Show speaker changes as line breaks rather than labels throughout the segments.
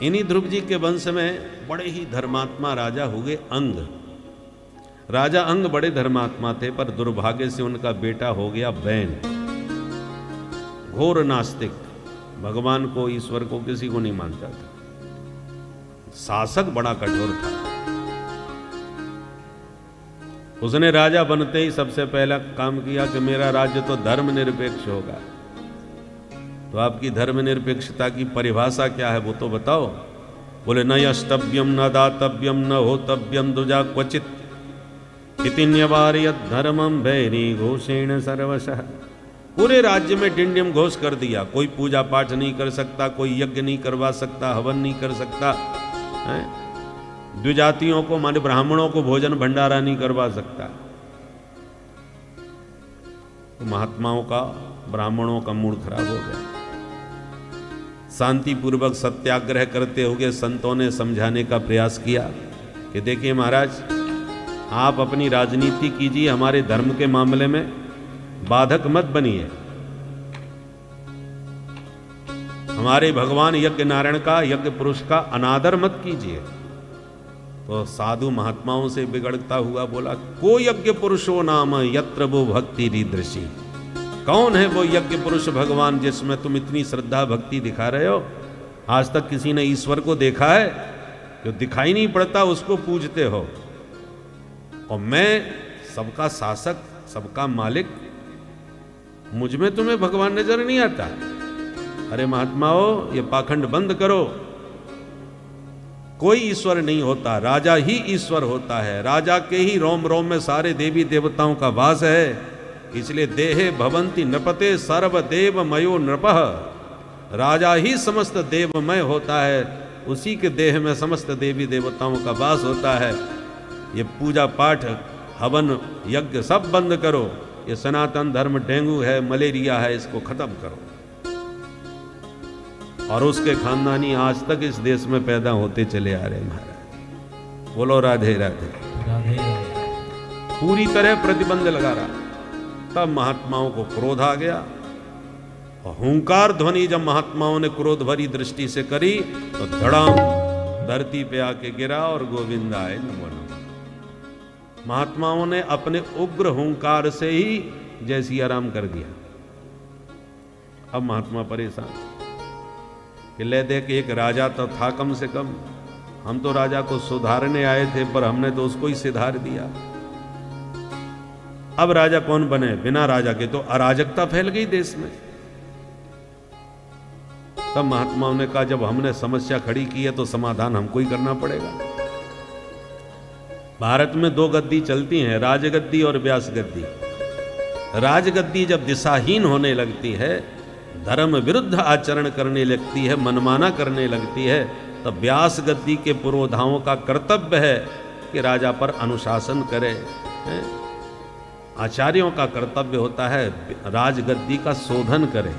इन्हीं ध्रुव जी के वंश में बड़े ही धर्मात्मा राजा हुए अंग। राजा अंग बड़े धर्मात्मा थे, पर दुर्भाग्य से उनका बेटा हो गया बैन, घोर नास्तिक, भगवान को ईश्वर को किसी को नहीं मानता था, शासक बड़ा कठोर था। उसने राजा बनते ही सबसे पहला काम किया कि मेरा राज्य तो धर्मनिरपेक्ष होगा। तो आपकी धर्मनिरपेक्षता की परिभाषा क्या है वो तो बताओ। बोले न यष्टव्यम न दातव्यम न होतव्यम दुजा क्वचित इति न्यवारयत धर्मम भैरी घोषेण सर्वशः। पूरे राज्य में डिंडिम घोष कर दिया, कोई पूजा पाठ नहीं कर सकता, कोई यज्ञ नहीं करवा सकता, हवन नहीं कर सकता, द्विजातियों को माने ब्राह्मणों को भोजन भंडारा नहीं करवा सकता। तो महात्माओं का, ब्राह्मणों का मूड खराब हो गया। शांतिपूर्वक सत्याग्रह करते हुए संतों ने समझाने का प्रयास किया कि देखिए महाराज, आप अपनी राजनीति कीजिए, हमारे धर्म के मामले में बाधक मत बनिए। हमारे भगवान यज्ञ नारायण का, यज्ञ पुरुष का अनादर मत कीजिए। तो साधु महात्माओं से बिगड़ता हुआ बोला, को यज्ञ पुरुषो नाम यत्र वो भक्ति रीदृशी। कौन है वो यज्ञ पुरुष भगवान जिसमें तुम इतनी श्रद्धा भक्ति दिखा रहे हो? आज तक किसी ने ईश्वर को देखा है? जो दिखाई नहीं पड़ता उसको पूजते हो। और मैं सबका शासक, सबका मालिक, मुझ में तुम्हें भगवान नजर नहीं आता? अरे महात्माओं, ये पाखंड बंद करो। कोई ईश्वर नहीं होता, राजा ही ईश्वर होता है। राजा के ही रोम रोम में सारे देवी देवताओं का वास है। इसलिए देहे भवंती नृपते सर्वदेव मयो नृपः। राजा ही समस्त देवमय होता है, उसी के देह में समस्त देवी देवताओं का वास होता है। ये पूजा पाठ, हवन, यज्ञ सब बंद करो। ये सनातन धर्म डेंगू है, मलेरिया है, इसको खत्म करो। और उसके खानदानी आज तक इस देश में पैदा होते चले आ रहे हैं महाराज। बोलो राधे राधे।
राधे
पूरी तरह प्रतिबंध लगा रहा। तब महात्माओं को क्रोध आ गया। और हुंकार ध्वनि जब महात्माओं ने क्रोध भरी दृष्टि से करी तो धड़ाम धरती पे आके गिरा और गोविंद आए नमो नमः। महात्माओं ने अपने उग्र हुंकार से ही जय सिया राम कर दिया। अब महात्मा परेशान कि ले देख, एक राजा तो था कम से कम, हम तो राजा को सुधारने आए थे, पर हमने तो उसको ही सिधार दिया। अब राजा कौन बने? बिना राजा के तो अराजकता फैल गई देश में। तब महात्माओं ने कहा, जब हमने समस्या खड़ी की है तो समाधान हमको ही करना पड़ेगा। भारत में दो गद्दी चलती हैं, राजगद्दी और व्यास गद्दी। राजगद्दी जब दिशाहीन होने लगती है, धर्म विरुद्ध आचरण करने लगती है, मनमाना करने लगती है, तब व्यास गद्दी के पुरोधाओं का कर्तव्य है कि राजा पर अनुशासन करे। आचार्यों का कर्तव्य होता है राजगद्दी का शोधन करे।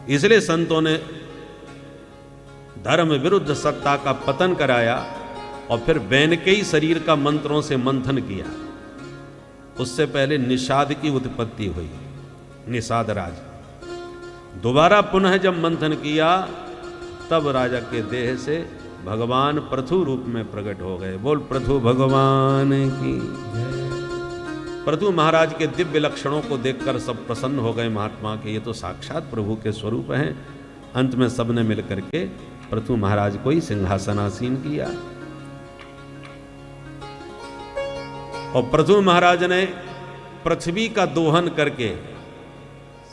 इसलिए संतों ने धर्म विरुद्ध सत्ता का पतन कराया और फिर बैन के ही शरीर का मंत्रों से मंथन किया। उससे पहले निषाद की उत्पत्ति हुई, निषाद राज। दोबारा पुनः जब मंथन किया तब राजा के देह से भगवान पृथु रूप में प्रकट हो गए। बोल पृथु भगवान की। पृथु महाराज के दिव्य लक्षणों को देखकर सब प्रसन्न हो गए महात्मा के, ये तो साक्षात प्रभु के स्वरूप हैं। अंत में सबने मिलकर के पृथु महाराज को ही सिंहासनासीन किया। और पृथु महाराज ने पृथ्वी का दोहन करके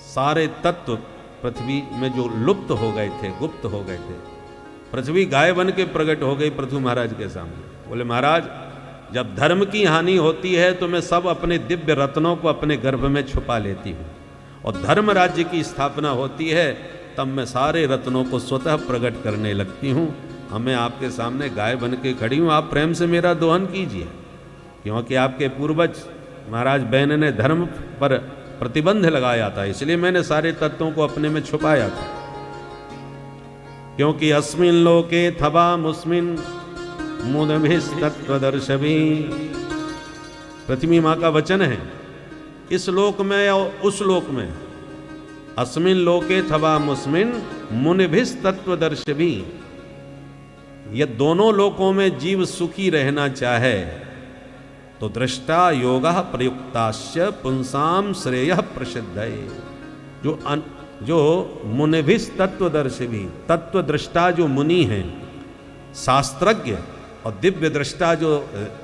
सारे तत्व पृथ्वी में जो लुप्त हो गए थे, गुप्त हो गए थे, पृथ्वी गाय बन के प्रकट हो गई पृथु महाराज के सामने। बोले महाराज, जब धर्म की हानि होती है तो मैं सब अपने दिव्य रत्नों को अपने गर्भ में छुपा लेती हूँ, और धर्म राज्य की स्थापना होती है तब मैं सारे रत्नों को स्वतः प्रकट करने लगती हूँ। हमें आपके सामने गाय बन के खड़ी हूँ, आप प्रेम से मेरा दोहन कीजिए। क्योंकि आपके पूर्वज महाराज बैन ने धर्म पर प्रतिबंध लगाया था, इसलिए मैंने सारे तत्वों को अपने में छुपाया था। क्योंकि अस्मिन लोके थबा मुस्मिन मुदभिस्तत्वदर्शभी, पृथ्वी माँ का वचन है। इस लोक में और उस लोक में, अस्मिन लोके थबा मुस्मिन मुनिभिस्तत्वदर्शभी, यह दोनों लोकों में जीव सुखी रहना चाहे तो दृष्टा योगः प्रयुक्तास्य पुंसाम श्रेयः प्रसिद्ध है। जो मुनिभिस तत्वदर्शी भी, तत्वदृष्टा जो मुनि हैं, शास्त्रज्ञ और दिव्य दृष्टा जो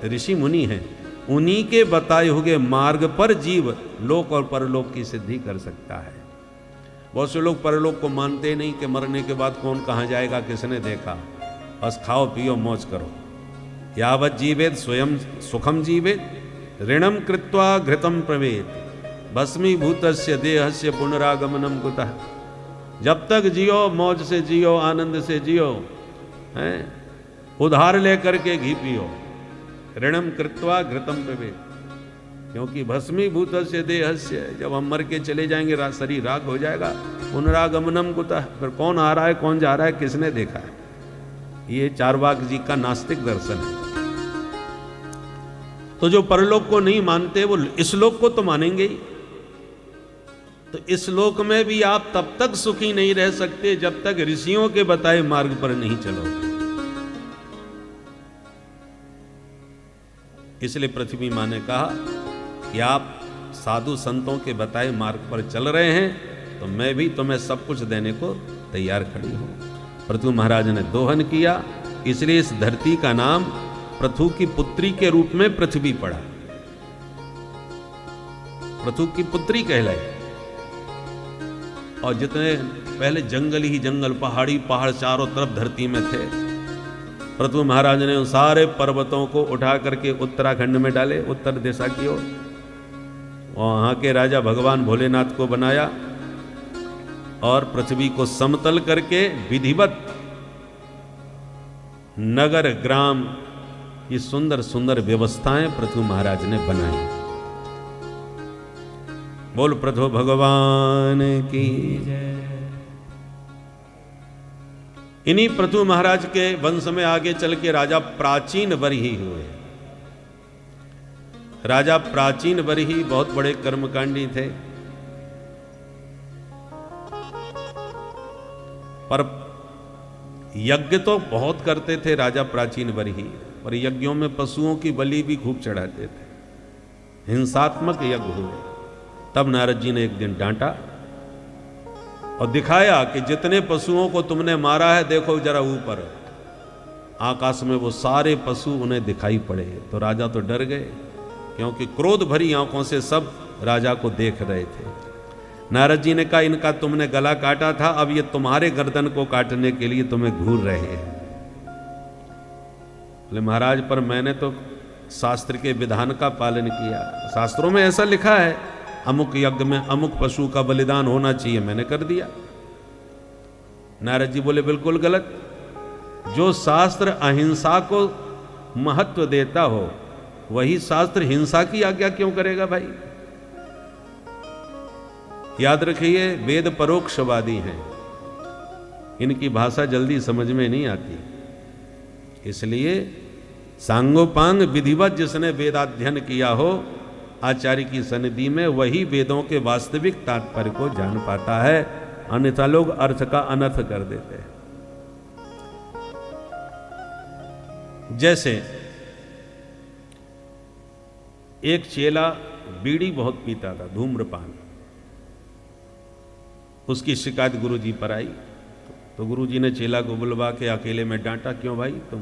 ऋषि मुनि हैं, उन्हीं के बताए हुए मार्ग पर जीव लोक और परलोक की सिद्धि कर सकता है। बहुत से लोग परलोक को मानते नहीं कि मरने के बाद कौन कहाँ जाएगा, किसने देखा, बस खाओ पियो मौज करो। यावत जीवेत स्वयं सुखम जीवेत ऋणम कृत्वा घृतम प्रवेत भस्मीभूतस्य देहस्य पुनरागमनम कुतः। जब तक जियो मौज से जियो, आनंद से जियो, हैं, उधार लेकर के घी पियो। ऋणम कृत्वा घृतम प्रवेत, क्योंकि भस्मीभूतस्य देहस्य, जब हम मर के चले जाएंगे शरीर राख हो जाएगा। पुनरागमनम कुतः, फिर कौन आ रहा है कौन जा रहा है किसने देखा है। ये चारवाक जी का नास्तिक दर्शन है। तो जो परलोक को नहीं मानते वो इस लोक को तो मानेंगे ही। तो इस लोक में भी आप तब तक सुखी नहीं रह सकते जब तक ऋषियों के बताए मार्ग पर नहीं चलोगे। इसलिए पृथ्वी माँ ने कहा कि आप साधु संतों के बताए मार्ग पर चल रहे हैं तो मैं भी तुम्हें सब कुछ देने को तैयार खड़ी हूं। पृथु महाराज ने दोहन किया, इसलिए इस धरती का नाम पृथु की पुत्री के रूप में पृथ्वी पड़ा। पृथु की पुत्री कहलाई। और जितने पहले जंगल ही जंगल, पहाड़ी पहाड़ चारों तरफ धरती में थे, पृथु महाराज ने उन सारे पर्वतों को उठा करके उत्तराखंड में डाले, उत्तर दिशा की ओर। वहां के राजा भगवान भोलेनाथ को बनाया और पृथ्वी को समतल करके विधिवत नगर ग्राम की सुंदर सुंदर व्यवस्थाएं पृथु महाराज ने बनाई। बोल पृथु भगवान की जय। इन्हीं पृथु महाराज के वंश में आगे चल के राजा प्राचीन बरही हुए। राजा प्राचीन बरही बहुत बड़े कर्मकांडी थे, पर यज्ञ तो बहुत करते थे राजा प्राचीन बरही, पर यज्ञों में पशुओं की बलि भी खूब चढ़ाते थे। हिंसात्मक यज्ञ हुए। तब नारद जी ने एक दिन डांटा और दिखाया कि जितने पशुओं को तुमने मारा है देखो जरा ऊपर आकाश में वो सारे पशु उन्हें दिखाई पड़े। तो राजा तो डर गए, क्योंकि क्रोध भरी आंखों से सब राजा को देख रहे थे। नारद जी ने कहा, इनका तुमने गला काटा था, अब ये तुम्हारे गर्दन को काटने के लिए तुम्हें घूर रहे हैं। बोले महाराज, पर मैंने तो शास्त्र के विधान का पालन किया, शास्त्रों में ऐसा लिखा है अमुक यज्ञ में अमुक पशु का बलिदान होना चाहिए, मैंने कर दिया। नारद जी बोले बिल्कुल गलत। जो शास्त्र अहिंसा को महत्व देता हो वही शास्त्र हिंसा की आज्ञा क्यों करेगा भाई। याद रखिए, वेद परोक्षवादी हैं, इनकी भाषा जल्दी समझ में नहीं आती। इसलिए सांगोपांग विधिवत जिसने वेदाध्ययन किया हो आचार्य की सन्निधि में, वही वेदों के वास्तविक तात्पर्य को जान पाता है, अन्यथा लोग अर्थ का अनर्थ कर देते हैं। जैसे एक चेला बीड़ी बहुत पीता था, धूम्रपान, उसकी शिकायत गुरुजी पर आई। तो गुरुजी ने चेला को बुलवा के अकेले में डांटा, क्यों भाई तुम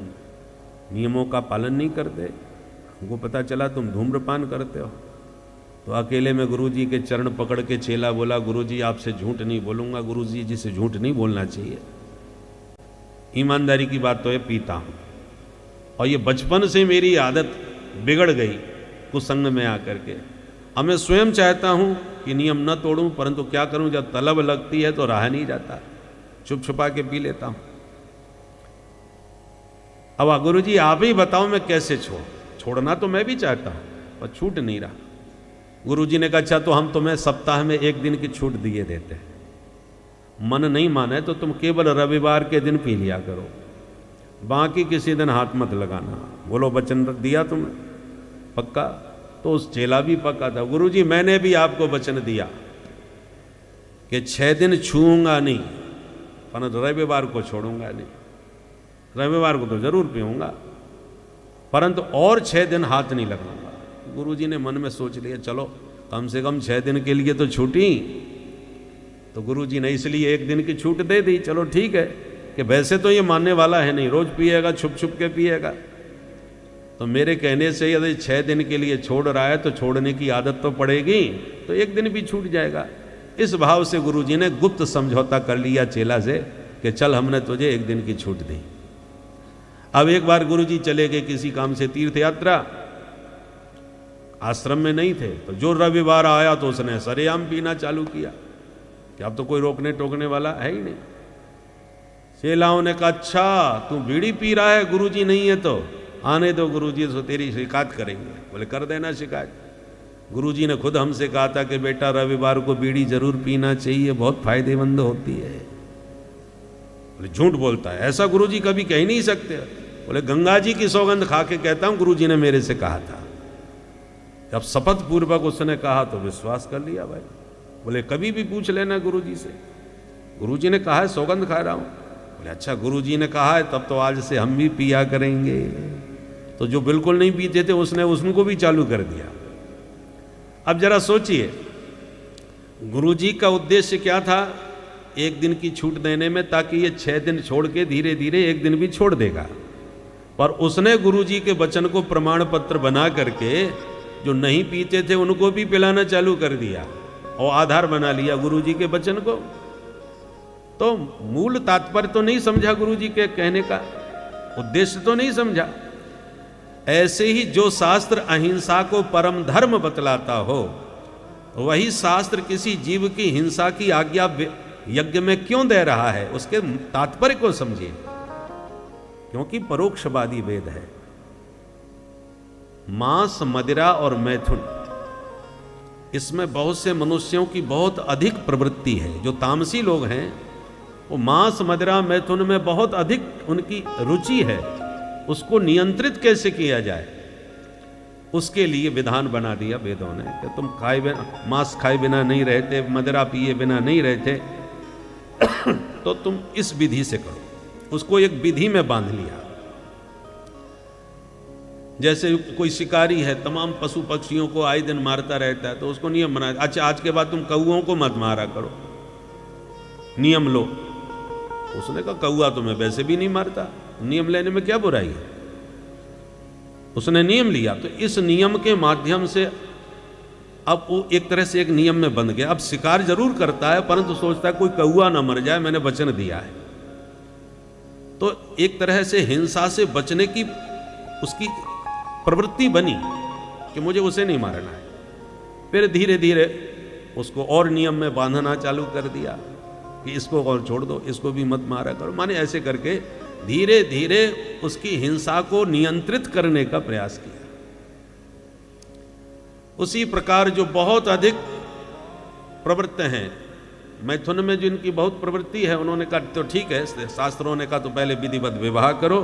नियमों का पालन नहीं करते, हमको पता चला तुम धूम्रपान करते हो। तो अकेले में गुरुजी के चरण पकड़ के चेला बोला, गुरुजी आपसे झूठ नहीं बोलूंगा, गुरुजी जी से झूठ नहीं बोलना चाहिए, ईमानदारी की बात तो ये पीता हूं और ये बचपन से मेरी आदत बिगड़ गई कुसंग में आकर के। अब मैं स्वयं चाहता हूं कि नियम न तोड़ूं, परंतु क्या करूं, जब तलब लगती है तो रहा नहीं जाता, छुप छुपा के पी लेता हूं। अब गुरुजी आप ही बताओ मैं कैसे छोड़ना तो मैं भी चाहता हूं पर छूट नहीं रहा। गुरुजी ने कहा अच्छा तो हम तुम्हें सप्ताह में एक दिन की छूट दिए देते हैं, मन नहीं माने तो तुम केवल रविवार के दिन पी लिया करो, बाकी किसी दिन हाथ मत लगाना। बोलो वचन दिया तुमने पक्का? तो उस चेला भी पक्का था। गुरुजी मैंने भी आपको वचन दिया कि 6 दिन छूऊंगा नहीं, परंतु रविवार को छोड़ूंगा नहीं। रविवार को तो जरूर पीऊंगा, परंतु और 6 दिन हाथ नहीं लगाऊंगा। गुरुजी ने मन में सोच लिया चलो कम से कम 6 दिन के लिए तो छूटी। तो गुरुजी ने इसलिए 1 दिन की छूट दे दी। चलो ठीक है कि वैसे तो ये मानने वाला है नहीं, रोज पिएगा, छुप छुप के पिएगा, तो मेरे कहने से यदि 6 दिन के लिए छोड़ रहा है तो छोड़ने की आदत तो पड़ेगी, तो 1 दिन भी छूट जाएगा। इस भाव से गुरुजी ने गुप्त समझौता कर लिया चेला से कि चल हमने तुझे 1 दिन की छूट दी। अब एक बार गुरुजी चले गए किसी काम से तीर्थ यात्रा, आश्रम में नहीं थे, तो जो रविवार आया तो उसने सरेआम पीना चालू किया कि अब तो कोई रोकने टोकने वाला है ही नहीं। चेलाओं ने कहा अच्छा तू बीड़ी पी रहा है, गुरुजी नहीं है तो आने दो, गुरुजी तो तेरी शिकायत करेंगे। बोले कर देना शिकायत। गुरुजी ने खुद हमसे कहा था कि बेटा रविवार को बीड़ी जरूर पीना चाहिए, बहुत फायदेमंद होती है। बोले झूठ बोलता है, ऐसा गुरुजी कभी कह ही नहीं सकते। बोले गंगा जी की सौगंध खा के कहता हूं गुरुजी ने मेरे से कहा था। जब शपथ पूर्वक उसने कहा तो विश्वास कर लिया भाई। बोले कभी भी पूछ लेना गुरुजी से, गुरुजी ने कहा है सौगंध खा रहा हूं। बोले अच्छा गुरुजी ने कहा है तब तो आज से हम भी पिया करेंगे। तो जो बिल्कुल नहीं पीते थे उसने उनको भी चालू कर दिया। अब जरा सोचिए गुरुजी का उद्देश्य क्या था 1 दिन की छूट देने में, ताकि ये 6 दिन छोड़ के धीरे धीरे 1 दिन भी छोड़ देगा। पर उसने गुरुजी के वचन को प्रमाण पत्र बना करके जो नहीं पीते थे उनको भी पिलाना चालू कर दिया और आधार बना लिया गुरुजी के वचन को। तो मूल तात्पर्य तो नहीं समझा गुरुजी के कहने का, उद्देश्य तो नहीं समझा। ऐसे ही जो शास्त्र अहिंसा को परम धर्म बतलाता हो, वही शास्त्र किसी जीव की हिंसा की आज्ञा यज्ञ में क्यों दे रहा है, उसके तात्पर्य को समझिए। क्योंकि परोक्षवादी वेद है। मांस, मदिरा और मैथुन, इसमें बहुत से मनुष्यों की बहुत अधिक प्रवृत्ति है। जो तामसी लोग हैं वो मांस, मदिरा, मैथुन में बहुत अधिक उनकी रुचि है। उसको नियंत्रित कैसे किया जाए, उसके लिए विधान बना दिया वेदों ने कि तुम खाए बिना, मांस खाए बिना नहीं रहते, मदिरा पिए बिना नहीं रहते, तो तुम इस विधि से करो। उसको एक विधि में बांध लिया। जैसे कोई शिकारी है, तमाम पशु पक्षियों को आए दिन मारता रहता है, तो उसको नियम बना, अच्छा आज के बाद तुम कौओं को मत मारा करो, नियम लो। उसने कहा कौआ तो मैं वैसे भी नहीं मारता, नियम लेने में क्या बुराई है। उसने नियम लिया, तो इस नियम के माध्यम से अब वो एक तरह से एक नियम में बंध गया। अब शिकार जरूर करता है, परंतु सोचता है कोई कौआ ना मर जाए, मैंने वचन दिया है। तो एक तरह से हिंसा से बचने की उसकी प्रवृत्ति बनी कि मुझे उसे नहीं मारना है। फिर धीरे धीरे उसको और नियम में बांधना चालू कर दिया कि इसको और छोड़ दो, इसको भी मत मारा करो। माने ऐसे करके धीरे धीरे उसकी हिंसा को नियंत्रित करने का प्रयास किया। उसी प्रकार जो बहुत अधिक प्रवृत्त हैं, मैथुन में जिनकी बहुत प्रवृत्ति है, उन्होंने कहा तो ठीक है, शास्त्रों ने कहा तो पहले विधिवत विवाह करो,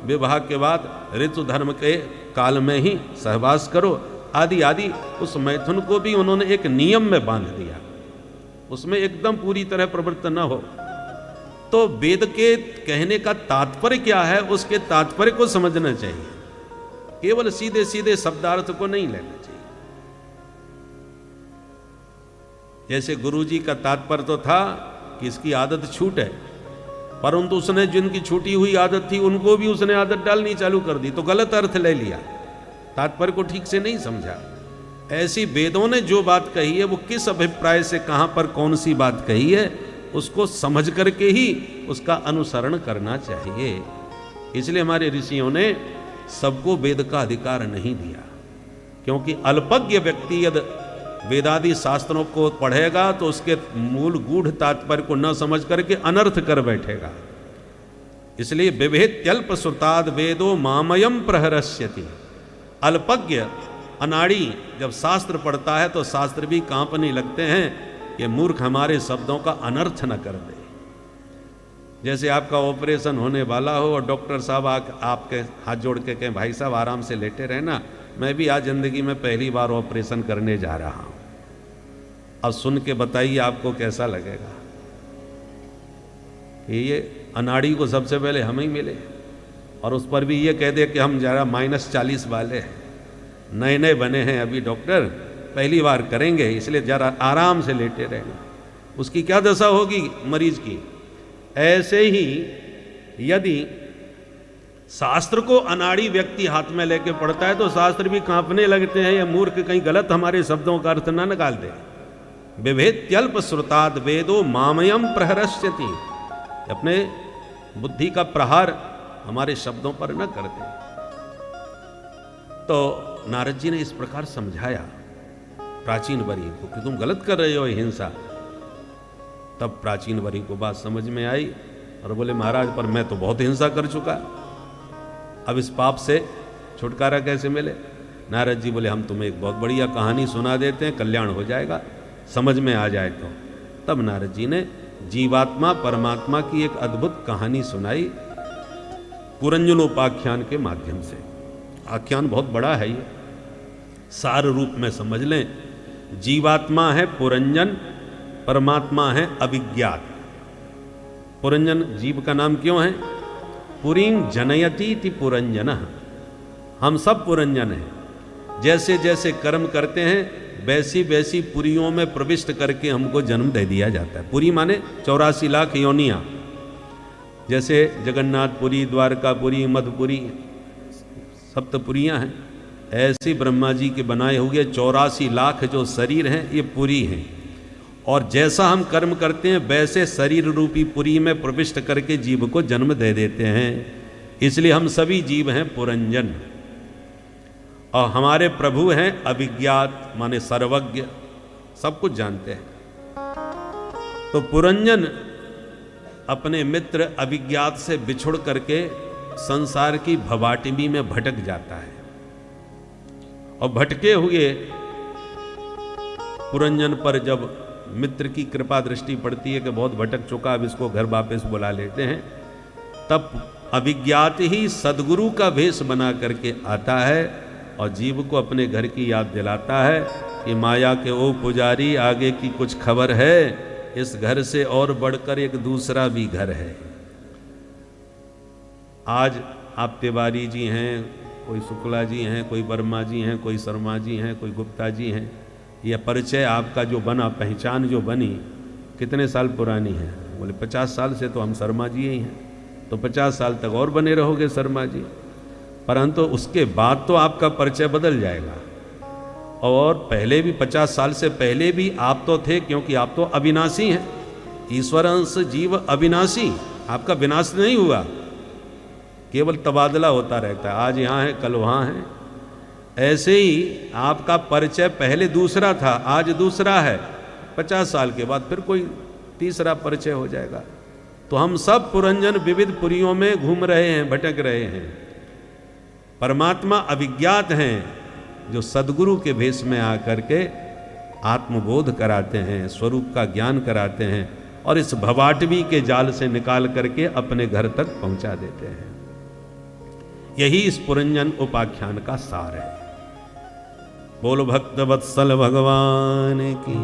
विवाह के बाद ऋतु धर्म के काल में ही सहवास करो, आदि आदि। उस मैथुन को भी उन्होंने एक नियम में बांध दिया, उसमें एकदम पूरी तरह प्रवृत्त न हो। तो वेद के कहने का तात्पर्य क्या है, उसके तात्पर्य को समझना चाहिए, केवल सीधे सीधे शब्दार्थ को नहीं लेना चाहिए। जैसे गुरुजी का तात्पर्य तो था कि इसकी आदत छूट है, परंतु उसने जिनकी छूटी हुई आदत थी उनको भी उसने आदत डालनी चालू कर दी, तो गलत अर्थ ले लिया, तात्पर्य को ठीक से नहीं समझा। ऐसी वेदों ने जो बात कही है वो किस अभिप्राय से कहां पर कौन सी बात कही है, उसको समझ करके ही उसका अनुसरण करना चाहिए। इसलिए हमारे ऋषियों ने सबको वेद का अधिकार नहीं दिया, क्योंकि अल्पज्ञ व्यक्ति यदि वेदादि शास्त्रों को पढ़ेगा तो उसके मूल गूढ़ तात्पर्य को न समझ करके अनर्थ कर बैठेगा। इसलिए विभेत्यल्प श्रुताद वेदो मामयम प्रहरस्यति। अल्पज्ञ अनाड़ी जब शास्त्र पढ़ता है तो शास्त्र भी कांपने लगते हैं कि मूर्ख हमारे शब्दों का अनर्थ न कर दे। जैसे आपका ऑपरेशन होने वाला हो और डॉक्टर साहब आपके हाथ जोड़ के कहें भाई साहब आराम से लेटे रहना, मैं भी आज जिंदगी में पहली बार ऑपरेशन करने जा रहा हूं, अब सुन के बताइए आपको कैसा लगेगा कि ये अनाड़ी को सबसे पहले हम ही मिले। और उस पर भी ये कह दे कि हम जरा -40 वाले हैं, नए नए बने हैं अभी डॉक्टर, पहली बार करेंगे इसलिए जरा आराम से लेटे रहेंगे, उसकी क्या दशा होगी मरीज की। ऐसे ही यदि शास्त्र को अनाड़ी व्यक्ति हाथ में लेके पढ़ता है तो शास्त्र भी कांपने लगते हैं, या मूर्ख कहीं गलत हमारे शब्दों का अर्थ ना निकाल दे। विभेत्यल्प श्रुताद वेदो मामयम प्रहरस्यति, अपने बुद्धि का प्रहार हमारे शब्दों पर न कर दे। तो नारद जी ने इस प्रकार समझाया प्राचीन वरी को कि तुम गलत कर रहे हो हिंसा। तब प्राचीन वरी को बात समझ में आई और बोले महाराज पर मैं तो बहुत हिंसा कर चुका, अब इस पाप से छुटकारा कैसे मिले। नारद जी बोले हम तुम्हें एक बहुत बढ़िया कहानी सुना देते हैं, कल्याण हो जाएगा, समझ में आ जाए तो। तब नारद जी ने जीवात्मा परमात्मा की एक अद्भुत कहानी सुनाई पुरंजनोपाख्यान के माध्यम से। आख्यान बहुत बड़ा है, ये सार रूप में समझ लें। जीवात्मा है पुरंजन, परमात्मा है अविज्ञात। पुरंजन जीव का नाम क्यों है? पुरीं जनयति इति पुरंजनः, हम सब पुरंजन हैं। जैसे जैसे कर्म करते हैं वैसी वैसी पुरियों में प्रविष्ट करके हमको जन्म दे दिया जाता है। पुरी माने 84 लाख योनियाँ, जैसे जगन्नाथपुरी, द्वारकापुरी, मधुपुरी, सप्तपुरियाँ हैं, ऐसी ब्रह्मा जी के बनाए हुए 84 लाख जो शरीर हैं ये पुरी हैं। और जैसा हम कर्म करते हैं वैसे शरीर रूपी पुरी में प्रविष्ट करके जीव को जन्म दे देते हैं। इसलिए हम सभी जीव हैं पुरंजन। और हमारे प्रभु हैं अविज्ञात, माने सर्वज्ञ, सब कुछ जानते हैं। तो पुरंजन अपने मित्र अविज्ञात से बिछुड़ करके संसार की भवाटिमी में भटक जाता है। और भटके हुए पुरंजन पर जब मित्र की कृपा दृष्टि पड़ती है कि बहुत भटक चुका, अब इसको घर वापस बुला लेते हैं, तब अविज्ञात ही सदगुरु का वेश बना करके आता है और जीव को अपने घर की याद दिलाता है कि माया के ओ पुजारी, आगे की कुछ खबर है, इस घर से और बढ़कर एक दूसरा भी घर है। आज आप तिवारी जी हैं, कोई शुक्ला जी हैं, कोई वर्मा जी हैं, कोई शर्मा जी हैं, कोई गुप्ता जी हैं। यह परिचय आपका जो बना, पहचान जो बनी, कितने साल पुरानी है? बोले 50 साल से तो हम शर्मा जी ही हैं। तो 50 साल तक और बने रहोगे शर्मा जी, परंतु उसके बाद तो आपका परिचय बदल जाएगा। और पहले भी 50 साल से पहले भी आप तो थे, क्योंकि आप तो अविनाशी हैं। ईश्वर अंश जीव अविनाशी, आपका विनाश नहीं हुआ, केवल तबादला होता रहता है, आज यहाँ है कल वहाँ है। ऐसे ही आपका परिचय पहले दूसरा था, आज दूसरा है, 50 साल के बाद फिर कोई तीसरा परिचय हो जाएगा। तो हम सब पुरंजन विविध पुरियों में घूम रहे हैं, भटक रहे हैं। परमात्मा अविज्ञात हैं जो सदगुरु के भेष में आकर के आत्मबोध कराते हैं, स्वरूप का ज्ञान कराते हैं और इस भवाटवी के जाल से निकाल करके अपने घर तक पहुंचा देते हैं। यही इस पुरंजन उपाख्यान का सार है। बोलो भक्त वत्सल भगवान की।